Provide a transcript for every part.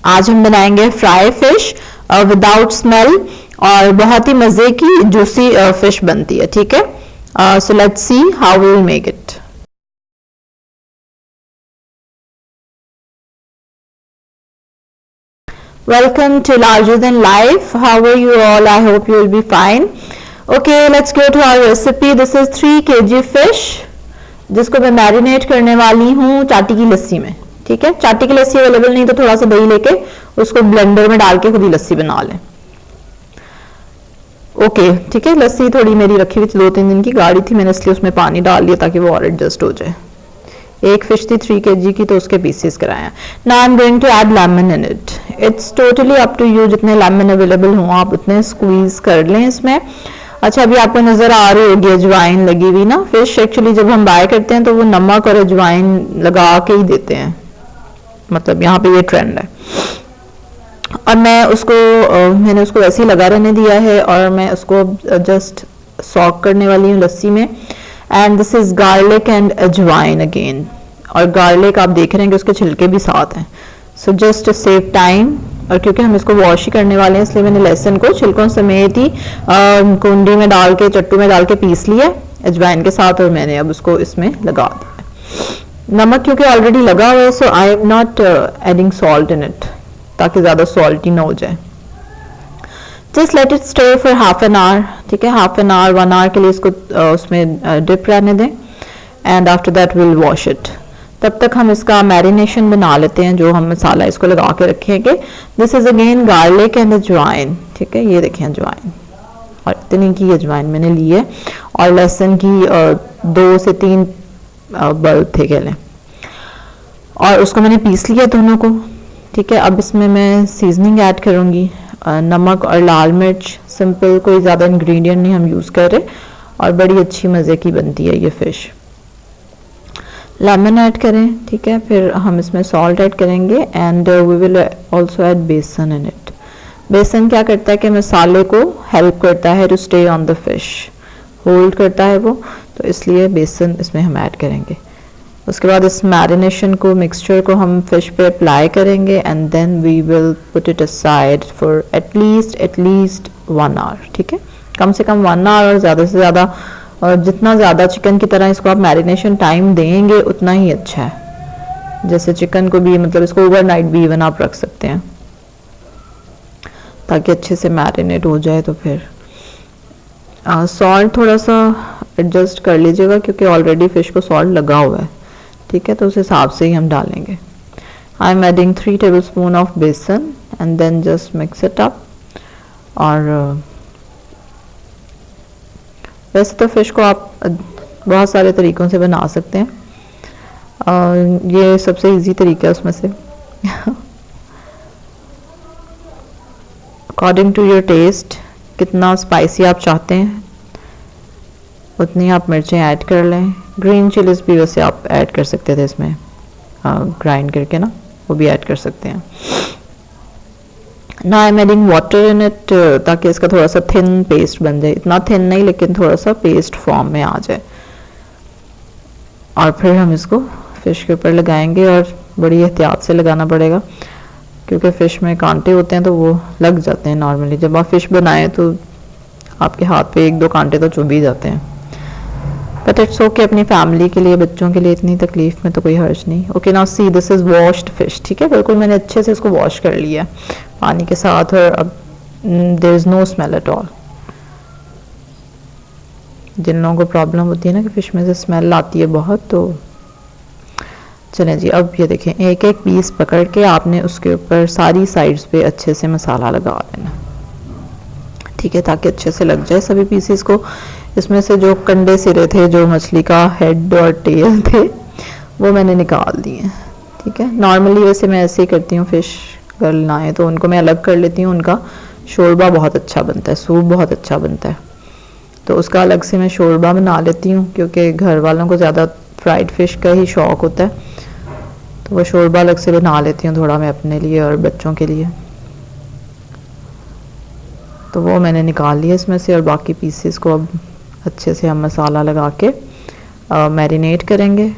आज हम बनाएंगे फ्राई फिश विदाउट स्मेल और बहुत ही मजे की जूसी फिश बनती है, ठीक है। So let's see how we will make it. Welcome to Larger Than Life. How are you all? I hope you will be fine. Okay, let's go to our recipe. This is 3 kg fish जिसको मैं marinate करने वाली हूँ चाटी की लस्सी में, ठीक है। चाटी की लस्सी अवेलेबल नहीं तो थोड़ा सा दही लेके उसको ब्लेंडर में डाल के खुद ही लस्सी बना लें। ओके, ठीक है। लस्सी थोड़ी मेरी रखी हुई थी, 2-3 दिन की गाढ़ी थी, मैंने इसलिए उसमें पानी डाल लिया ताकि वो और एडजस्ट हो जाए। एक फिश थी 3 kg की तो उसके पीसेस कराए हैं। Now I am going to add lemon in it. It's totally up to you, जितने लेमन अवेलेबल हों आप उतने स्क्वीज कर लें इसमें। अच्छा, अभी आपको नजर आ रही होगी अजवाइन लगी हुई ना। फिश एक्चुअली जब हम बाय करते हैं तो वो नमक और अजवाइन लगा के ही देते हैं, मतलब यहाँ पे ये ट्रेंड है। और मैंने उसको वैसे ही लगा रहने दिया है और मैं उसको जस्ट सॉक करने वाली हूँ लस्सी में। And this is garlic and अजवाइन अगेन, और गार्लिक आप देख रहे हैं कि उसके छिलके भी साथ हैं। So just to save time, और क्योंकि हम इसको वॉश ही करने वाले हैं इसलिए मैंने लहसुन को छिलकों समेत ही कुंडी में डाल के, चट्टू में डाल के पीस लिया अजवाइन के साथ, और मैंने अब उसको इसमें लगा दिया। नमक क्योंकि ऑलरेडी लगा हुआ है so I am not adding salt in it, ताकि ज़्यादा सॉल्टी ना हो जाए। Just let it stay for half an hour, ठीक है। हाफ एन आवर 1 आवर के लिए इसको उसमें डिप रहने दें and after that will wash it. तब तक हम इसका मैरिनेशन बना लेते हैं, जो हम मसाला इसको लगा के रखेंगे। This is again garlic and अजवाइन, ठीक है। ये देखें अजवाइन, और इतनी की अजवाइन मैंने ली है, और लहसुन की 2 से 3 बल्ब थे कह लें, और उसको मैंने पीस लिया दोनों को, ठीक है। अब इसमें मैं सीजनिंग ऐड करूँगी, नमक और लाल मिर्च, सिंपल, कोई ज़्यादा इंग्रेडिएंट नहीं हम यूज़ कर रहे, और बड़ी अच्छी मज़े की बनती है ये फ़िश। लेमन ऐड करें, ठीक है। फिर हम इसमें सॉल्ट ऐड करेंगे and we will also add besan in it. बेसन क्या करता है कि मसाले को हेल्प करता है to stay on the fish, hold करता है वो, तो इसलिए बेसन इसमें हम ऐड करेंगे। उसके बाद इस मैरिनेशन को, मिक्सचर को हम फिश पे अप्लाई करेंगे and then we will put it aside for at least 1 hour, ठीक है। कम से कम 1 आवर, और ज़्यादा से ज़्यादा, और जितना ज़्यादा चिकन की तरह इसको आप मैरिनेशन टाइम देंगे उतना ही अच्छा है। जैसे चिकन को भी, मतलब इसको ओवरनाइट भी इवन आप रख सकते हैं ताकि अच्छे से मैरिनेट हो जाए। तो फिर सॉल्ट थोड़ा सा एडजस्ट कर लीजिएगा क्योंकि ऑलरेडी फिश को सॉल्ट लगा हुआ है, ठीक है, तो उस हिसाब से ही हम डालेंगे। I am adding 3 tablespoon of besan and then just mix it up. और वैसे तो फिश को आप बहुत सारे तरीक़ों से बना सकते हैं, ये सबसे इजी तरीका है उसमें से। अकॉर्डिंग टू योर टेस्ट, कितना स्पाइसी आप चाहते हैं उतनी आप मिर्चें ऐड कर लें। ग्रीन चिलीज भी वैसे आप ऐड कर सकते थे इसमें, ग्राइंड करके ना, वो भी ऐड कर सकते हैं। ना आई am adding water in it, ताकि इसका थोड़ा सा थिन पेस्ट बन जाए, इतना थिन नहीं लेकिन थोड़ा सा पेस्ट फॉर्म में आ जाए। और फिर हम इसको फिश के ऊपर लगाएंगे, और बड़ी एहतियात से लगाना पड़ेगा क्योंकि फ़िश में कांटे होते हैं तो वो लग जाते हैं। नॉर्मली जब आप फ़िश बनाएं तो आपके हाथ पे 1-2 कांटे तो चुभ ही जाते हैं, बट इट्स ओके। अपनी फैमिली के लिए, बच्चों के लिए इतनी तकलीफ में तो कोई हर्ज नहीं। Okay, now see this is washed fish, ठीक है। बिल्कुल मैंने अच्छे से इसको वॉश कर लिया पानी के साथ, और अब there is no smell at all. जिन लोगों को प्रॉब्लम होती है ना कि फ़िश में से स्मेल आती है बहुत, तो चलें जी। अब ये देखें, एक एक पीस पकड़ के आपने उसके ऊपर सारी साइड्स पे अच्छे से मसाला लगा देना, ठीक है, ताकि अच्छे से लग जाए सभी पीसेस को। इसमें से जो कंडे सिरे थे, जो मछली का हेड और टेल थे, वो मैंने निकाल दिए, ठीक है। नॉर्मली वैसे मैं ऐसे ही करती हूँ, फ़िश अगर लाएँ तो उनको मैं अलग कर लेती हूँ। उनका शोरबा बहुत अच्छा बनता है, सूप बहुत अच्छा बनता है, तो उसका अलग से मैं शोरबा बना लेती हूँ क्योंकि घर वालों को ज़्यादा फ्राइड फ़िश का ही शौक़ होता है, तो वो शोरबा अलग से बना लेती हूँ थोड़ा मैं अपने लिए और बच्चों के लिए। तो वो मैंने निकाल लिया इसमें से, और बाकी पीसेस को अब अच्छे से हम मसाला लगा के मैरिनेट करेंगे।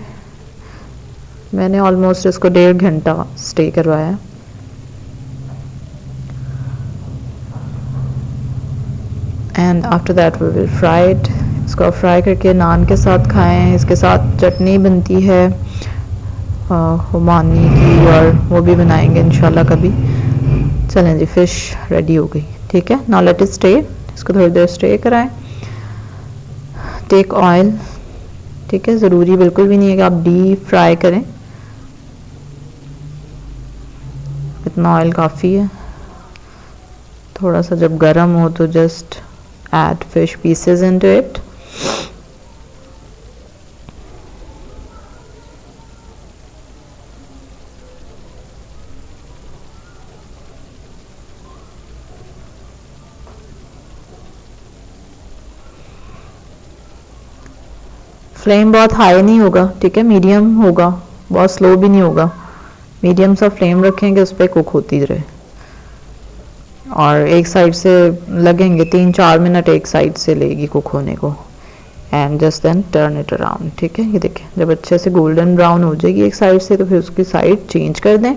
मैंने ऑलमोस्ट इसको 1.5 घंटा स्टे करवाया। And after that we will fry it. इसको फ्राई करके नान के साथ खाएं। इसके साथ चटनी बनती है हुमानी की, और वो भी बनाएंगे इंशाल्लाह कभी। चलें जी, फ़िश रेडी हो गई। ठीक है, नाउ लेट इट स्टे। इसको थोड़ी देर स्टे कराएं। Take oil. ठीक है, ज़रूरी बिल्कुल भी नहीं है कि आप डीप फ्राई करें, इतना ऑयल काफ़ी है। थोड़ा सा जब गर्म हो तो just add fish pieces into it. Flame बहुत हाई नहीं होगा, ठीक है, मीडियम होगा, बहुत स्लो भी नहीं होगा। मीडियम सा फ्लेम रखेंगे, उस पर कुक होती रहे। और एक साइड से लगेंगे 3-4 मिनट, एक साइड से लेगी कुक होने को। And just then turn it around. ठीक है, ये देखें, जब अच्छे से गोल्डन ब्राउन हो जाएगी एक साइड से तो फिर उसकी साइड चेंज कर दें।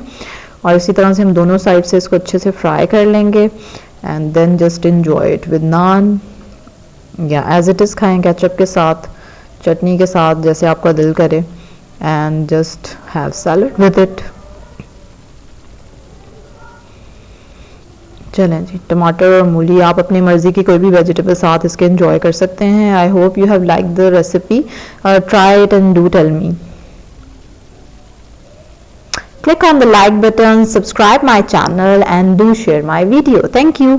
और इसी तरह से हम दोनों साइड से इसको अच्छे से फ्राई कर लेंगे। And then just enjoy it with naan, या एज इट इज़ खाएं, केचप के साथ, चटनी के साथ, जैसे आपका दिल करे। And just have salad with it. चलें जी, टमाटर और मूली, आप अपनी मर्ज़ी की कोई भी वेजिटेबल साथ इसके एंजॉय कर सकते हैं। I hope you have like the recipe. Try it and do tell me. Click on the like button, subscribe my channel and do share my video. Thank you.